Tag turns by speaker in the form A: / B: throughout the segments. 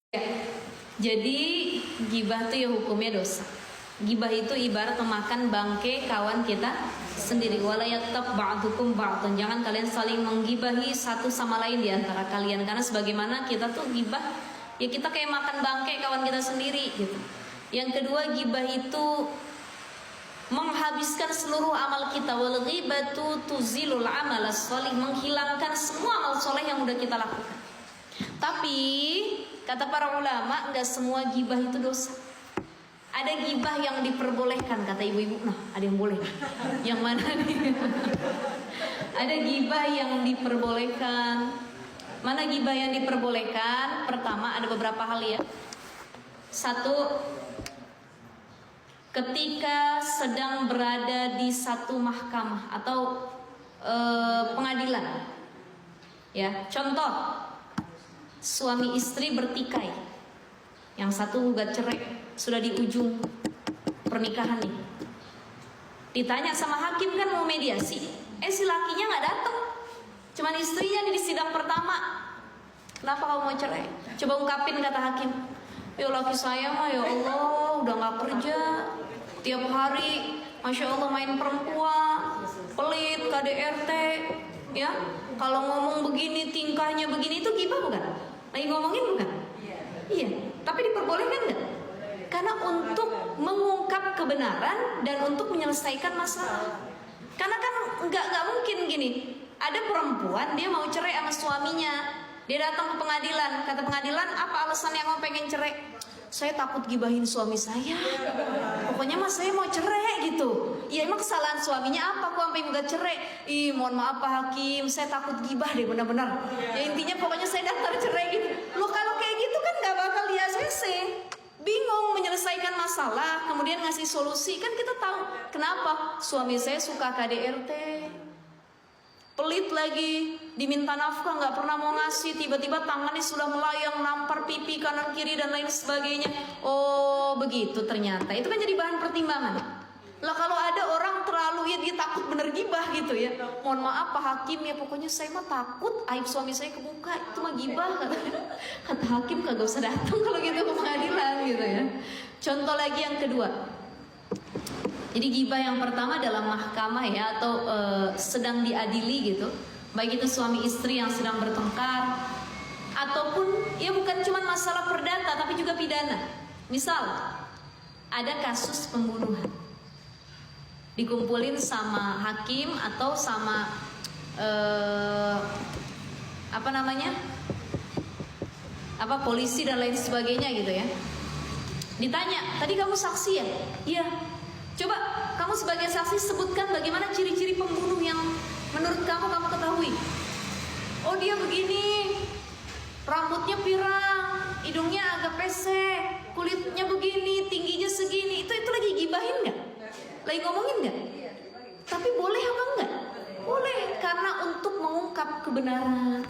A: Ya, jadi gibah itu ya hukumnya dosa. Gibah itu ibarat memakan bangkai kawan kita sendiri. Wala yaghtab ba'dukum ba'dan. Jangan kalian saling menggibahi satu sama lain di antara kalian, karena sebagaimana kita tuh gibah ya kita kayak makan bangkai kawan kita sendiri gitu. Yang kedua, gibah itu menghabiskan seluruh amal kita. Wal ghibatu tuzilul amal shalih, menghilangkan semua amal soleh yang udah kita lakukan. Tapi kata para ulama, enggak semua gibah itu dosa. Ada gibah yang diperbolehkan, kata ibu-ibu. Nah, ada yang boleh. Yang mana nih? Ada gibah yang diperbolehkan. Mana gibah yang diperbolehkan? Pertama, ada beberapa hal ya. Satu, ketika sedang berada di satu mahkamah atau pengadilan. Ya, contoh, suami istri bertikai, yang satu gugat cerai, sudah di ujung pernikahan nih. Ditanya sama hakim, kan mau mediasi, si lakinya nggak datang, cuman istrinya di sidang pertama. Kenapa kamu mau cerai? Coba ungkapin, kata hakim. Ya laki saya mah ya Allah udah nggak kerja, tiap hari masya Allah main perempuan, pelit, KDRT, ya. Kalau ngomong begini, tingkahnya begini, itu gibah bukan? Lagi ngomongin bukan? Iya. Tapi diperbolehkan nggak? Karena untuk mengungkap kebenaran dan untuk menyelesaikan masalah. Karena kan nggak mungkin gini. Ada perempuan dia mau cerai sama suaminya, dia datang ke pengadilan. Kata pengadilan, apa alasan yang mau pengen cerai? Saya takut gibahin suami saya. Pokoknya mas saya mau cerai gitu. Ya emang kesalahan suaminya apa? Kok sampai gugat cerai? Ih mohon maaf Pak Hakim, saya takut gibah deh benar-benar. Ya intinya pokoknya saya daftar cerai gitu. Loh kalau kayak gitu kan nggak bakal di ACC. Bingung menyelesaikan masalah, kemudian ngasih solusi. Kan kita tahu kenapa suami saya suka KDRT, pelit lagi, diminta nafkah nggak pernah mau ngasih, tiba-tiba tangannya sudah melayang, nampar pipi kanan kiri dan lain sebagainya. Oh begitu ternyata, itu kan jadi bahan pertimbangan. Lah kalau ada orang terlalu ya dia takut bener gibah gitu ya. Mohon maaf Pak Hakim ya, pokoknya saya mah takut aib suami saya kebuka, itu mah gibah. Kata hakim kagak usah datang kalau gitu ke pengadilan gitu ya. Contoh lagi yang kedua. Jadi gibah yang pertama dalam mahkamah ya, atau sedang diadili gitu. Baik itu suami istri yang sedang bertengkar, ataupun ya bukan cuma masalah perdata tapi juga pidana. Misal ada kasus pembunuhan, dikumpulin sama hakim atau sama polisi dan lain sebagainya gitu ya. Ditanya, tadi kamu saksi ya? Iya. Coba kamu sebagai saksi sebutkan bagaimana ciri-ciri pembunuh yang menurut kamu ketahui. Oh dia begini, rambutnya pirang, hidungnya agak pesek, kulitnya begini, tingginya segini. Itu lagi gibahin nggak? Lagi ngomongin nggak? Tapi boleh apa enggak? Boleh, karena untuk mengungkap kebenaran,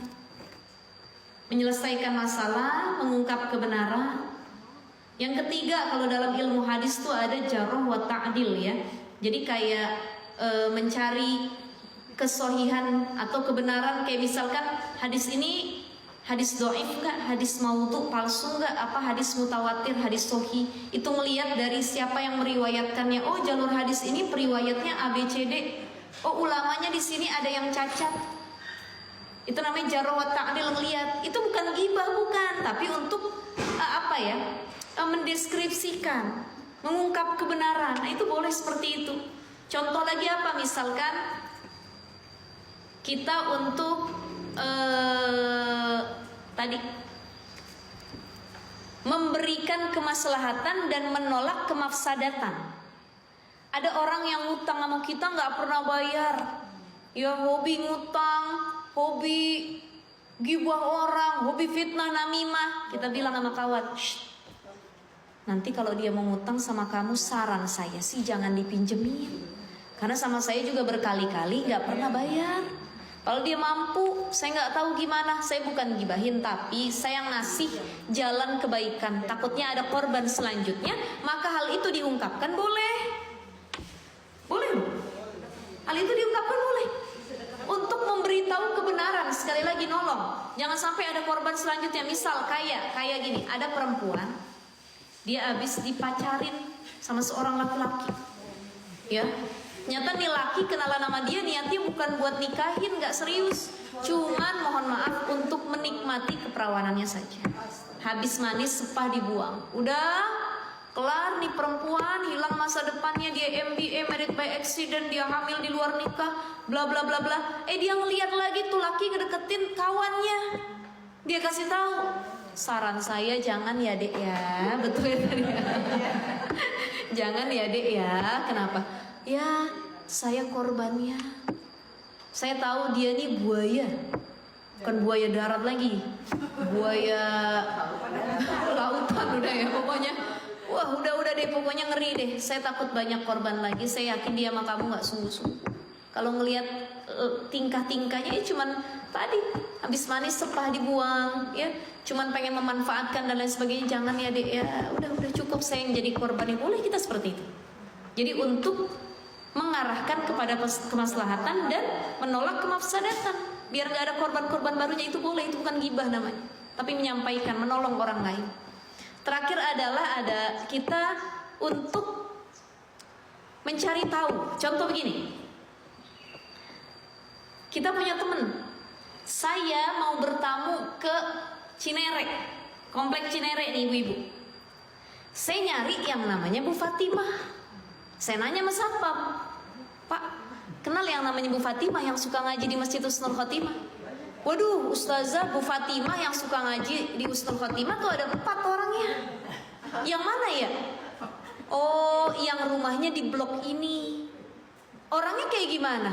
A: menyelesaikan masalah, mengungkap kebenaran. Yang ketiga, kalau dalam ilmu hadis tuh ada jarh wa ta'dil ya. Jadi kayak mencari kesohihan atau kebenaran, kayak misalkan hadis ini hadis dhaif enggak, hadis maudhu, palsu enggak, apa hadis mutawatir, hadis sahih. Itu melihat dari siapa yang meriwayatkannya. Oh, jalur hadis ini periwayatnya ABCD. Oh, ulamanya di sini ada yang cacat. Itu namanya jarh wa ta'dil, ngelihat. Itu bukan ghibah, bukan, tapi untuk mendeskripsikan, mengungkap kebenaran. Nah, itu boleh seperti itu. Contoh lagi apa? Misalkan kita untuk memberikan kemaslahatan dan menolak kemafsadatan. Ada orang yang ngutang sama kita nggak pernah bayar, ya hobi ngutang, hobi gibah orang, hobi fitnah namimah. Kita bilang sama kawan, nanti kalau dia mau ngutang sama kamu, saran saya sih jangan dipinjemin, karena sama saya juga berkali-kali nggak pernah bayar. Kalau dia mampu, saya nggak tahu gimana. Saya bukan gibahin, tapi saya ngasih jalan kebaikan. Takutnya ada korban selanjutnya, maka hal itu diungkapkan boleh. Boleh loh. Hal itu diungkapkan boleh. Untuk memberitahu kebenaran, sekali lagi nolong. Jangan sampai ada korban selanjutnya. Misal kayak gini, ada perempuan, dia habis dipacarin sama seorang laki-laki, ya. Nyata nih laki kenalan nama dia, niatnya bukan buat nikahin, nggak serius, cuman mohon maaf untuk menikmati keperawanannya saja. Habis manis sepah dibuang, udah kelar nih perempuan, hilang masa depannya, dia MBA, married by accident, dia hamil di luar nikah, bla bla bla bla. Dia ngeliat lagi tuh laki ngedeketin kawannya, dia kasih tahu, saran saya jangan ya dek ya, betul ya tadi ya. Jangan ya dek ya, kenapa? Ya saya korbannya, saya tahu dia nih buaya, bukan buaya darat lagi, buaya lautan udah ya pokoknya. Wah udah deh pokoknya ngeri deh. Saya takut banyak korban lagi. Saya yakin dia sama kamu nggak sungguh-sungguh. Kalau ngelihat tingkah-tingkahnya ya cuman tadi habis manis sepah dibuang, ya cuman pengen memanfaatkan dan lain sebagainya. Jangan ya dek ya, udah cukup saya yang jadi korban. Boleh kita seperti itu. Jadi untuk mengarahkan kepada kemaslahatan dan menolak kemafsadatan, biar nggak ada korban-korban barunya, itu boleh. Itu bukan gibah namanya, tapi menyampaikan, menolong orang lain. Terakhir adalah ada kita untuk mencari tahu. Contoh begini, kita punya teman, saya mau bertamu ke Cinere, komplek Cinere nih ibu-ibu. Saya nyari yang namanya Bu Fatimah. Saya nanya sama satpam, Pak, kenal yang namanya Bu Fatimah yang suka ngaji di Masjid Husnul Khotimah? Waduh, Ustazah, Bu Fatimah yang suka ngaji di Husnul Khotimah tuh ada 4 orangnya. Yang mana ya? Oh, yang rumahnya di blok ini. Orangnya kayak gimana?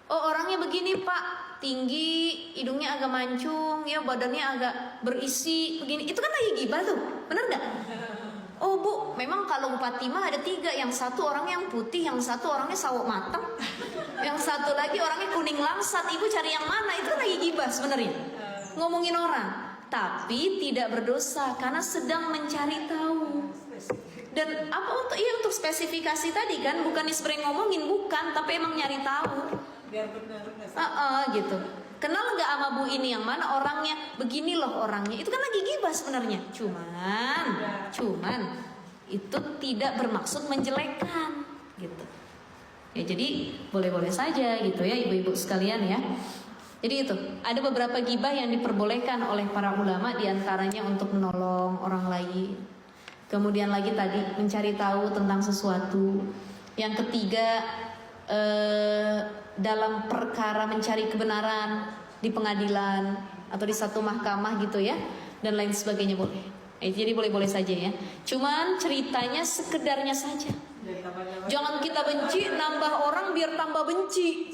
A: Oh, orangnya begini Pak, tinggi, hidungnya agak mancung, ya badannya agak berisi, begini. Itu kan lagi gibah tuh, bener gak? Oh Bu, memang kalau Bu Fatimah ada 3. Yang satu orang yang putih, yang satu orangnya sawo mateng, yang satu lagi orangnya kuning langsat. Ibu cari yang mana? Itu kan lagi gibah sebenarnya, ngomongin orang. Tapi tidak berdosa karena sedang mencari tahu. Dan apa untuk spesifikasi tadi kan, bukan sebenarnya ngomongin, bukan, tapi emang nyari tahu. Biar benar. Gitu. Kenal nggak sama Bu ini, yang mana orangnya, begini loh orangnya. Itu kan lagi gibah sebenarnya. Cuman itu tidak bermaksud menjelekkan gitu. Ya jadi boleh-boleh saja gitu ya ibu-ibu sekalian ya. Jadi itu ada beberapa gibah yang diperbolehkan oleh para ulama, diantaranya untuk menolong orang lain. Kemudian lagi tadi mencari tahu tentang sesuatu. Yang ketiga dalam perkara mencari kebenaran di pengadilan atau di satu mahkamah gitu ya, dan lain sebagainya boleh. Jadi boleh-boleh saja ya. Cuman ceritanya sekedarnya saja. Jangan kita benci nambah orang biar tambah benci.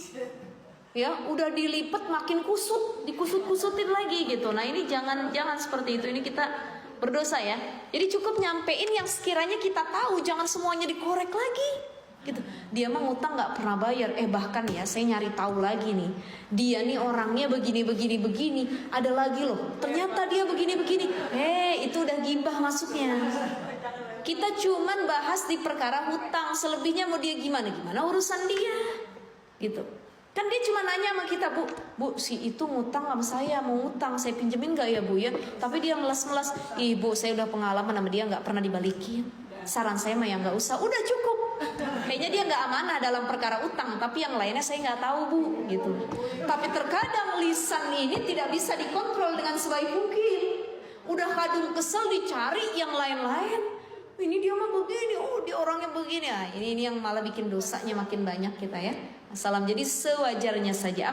A: Ya, udah dilipat makin kusut, dikusut-kusutin lagi gitu. Nah, ini jangan seperti itu. Ini kita berdosa ya. Jadi cukup nyampein yang sekiranya kita tahu, jangan semuanya dikorek lagi. Gitu. Dia mah ngutang nggak pernah bayar. Bahkan ya saya nyari tahu lagi nih, dia nih orangnya begini. Ada lagi loh, ternyata dia begini. Itu udah gibah masuknya. Kita cuman bahas di perkara hutang, selebihnya mau dia gimana urusan dia. Gitu. Kan dia cuma nanya sama kita, Bu si itu ngutang sama saya, mau ngutang, saya pinjemin nggak ya Bu ya? Tapi dia melas-melas, Ibu saya udah pengalaman sama dia nggak pernah dibalikin. Saran saya mah ya nggak usah, udah cukup. Kayaknya dia nggak amanah dalam perkara utang, tapi yang lainnya saya nggak tahu Bu, gitu. Tapi terkadang lisan ini tidak bisa dikontrol dengan sebaik mungkin. Udah kadung kesel dicari yang lain-lain. Ini dia mah begini, dia orangnya begini. Ini yang malah bikin dosanya makin banyak kita ya. Salam. Jadi sewajarnya saja.